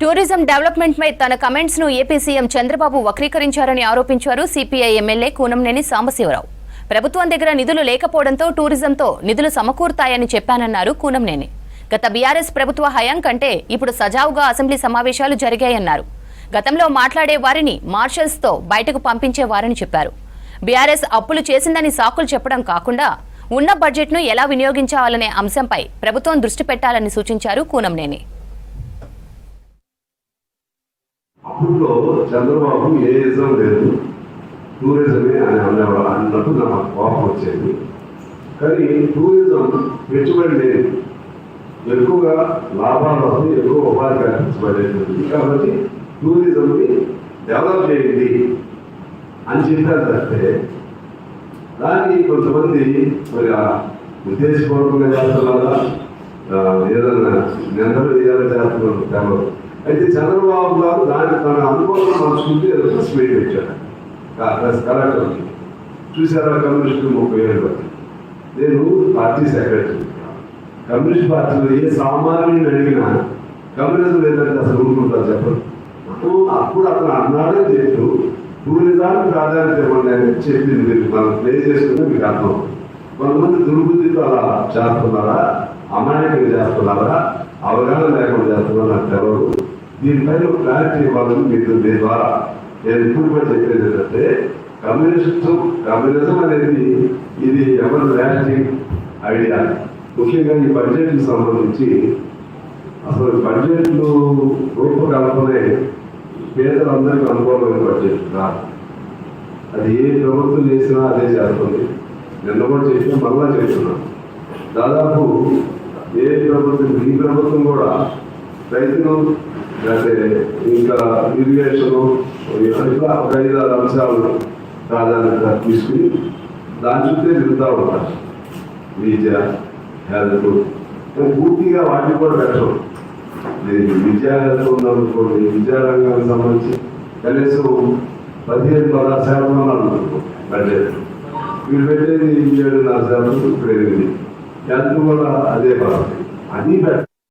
Tourism development పై తన comments ను AP CM Chandrababu వక్రీకరించారని ఆరోపించారు సిపిఐ ఎమ్మెల్యే కూనంనేని సాంబశివరావు. ప్రభుత్వం దగ్గర నిధులు లేకపోవడంతో టూరిజంతో నిధులు సమకూరుతాయని చెప్పానన్నారు కూనంనేని. గత బీఆర్ఎస్ ప్రభుత్వ హయాం కంటే ఇప్పుడు సజావుగా అసెంబ్లీ సమావేశాలు జరిగాయన్నారు. గతంలో మాట్లాడే వారిని మార్షల్స్ తో బయటకు పంపించేవారని చెప్పారు. బీఆర్ఎస్ అప్పులు చేసిందని సాకులు చెప్పడం కాకుండా ఉన్న బడ్జెట్ ను ఎలా వినియోగించాలనే అంశంపై ప్రభుత్వం దృష్టి పెట్టాలని సూచించారు కూనంనేని. అప్పట్లో చంద్రబాబు ఏ ఇజం లేదు, టూరిజమే అని అనేవాళ్ళు అన్నట్టు నాకు కోపం వచ్చేది. కానీ టూరిజం పెట్టుబడి లేదు, ఎక్కువగా లాభాలు వస్తాయి, ఎక్కువ ఉపాధి కల్పించబడేది. కాబట్టి టూరిజంని డెవలప్ చేయండి అని చెప్పారు తప్పితే దాన్ని కొంతమంది మరి ఉద్దేశపూర్వకంగా చేస్తున్నారా, ఏదన్నా నిందలు వేయాలని చేస్తున్నారు తెలవదు. అయితే చంద్రబాబు గారు దాన్ని తన అనుభవం మార్చుకుంటే ప్రెస్ మీట్ పెట్టాడు కలెక్టర్కి. చూసారా, కమ్యూనిస్టులు 30 ఏళ్ళు బట్టి నేను పార్టీ సెక్రటరీ. కమ్యూనిస్ట్ పార్టీలో ఏ సామాన్యుని అడిగినా కమ్యూనిజం లేదంటే అసలు ఊరుకుంటారు చెప్పరు. అప్పుడు అతను అన్నాడే చెప్తూ టూరిజానికి ప్రాధాన్యత ఇవ్వండి అని చెప్పింది. మీరు మనం ప్లే చేసుకుంటే మీకు అర్థం. కొంతమంది దుర్బుద్ధితో అలా చేస్తున్నారా, అమాయకులు చేస్తున్నారా, అవగాహన లేకుండా చేస్తున్నారా నాకు తెలవదు. దీనిపైన క్లారిటీ ఇవ్వాలని మీరు మీ ద్వారా నేను ఇప్పుడు కూడా చెప్పేది ఏంటంటే కమ్యూనిజం అనేది ఇది ఎవరి లాస్టింగ్ ఐడియా. ముఖ్యంగా ఈ బడ్జెట్కి సంబంధించి అసలు బడ్జెట్లు రూపకల్పనే పేదలందరికీ అనుకూలమైన బడ్జెట్ కాదు. అది ఏ ప్రభుత్వం చేసినా అదే చేస్తుంది. నిన్న కూడా చేసినా మళ్ళా చేస్తున్నాం. దాదాపు ఏ ప్రభుత్వం, ఈ ప్రభుత్వం కూడా రైతులు లేకపోతే ఇంకా ఇరిగేషను ఇట్లా 5-6 అంశాలను ప్రాధాన్యత తీసుకుని దాని చుట్టే తిరుగుతూ ఉంటారు. విద్య, హెల్త్ పూర్తిగా వాటిని కూడా పెట్టడం. విద్యా హెల్త్ ఉందనుకోండి, విద్యారంగానికి సంబంధించి కనీసం 15-16% అనుకుంటున్నాం బడ్జెట్. వీళ్ళు పెట్టేది 7.5%, ఇప్పుడు 8. హెల్త్ కూడా అదే పడుతుంది. అది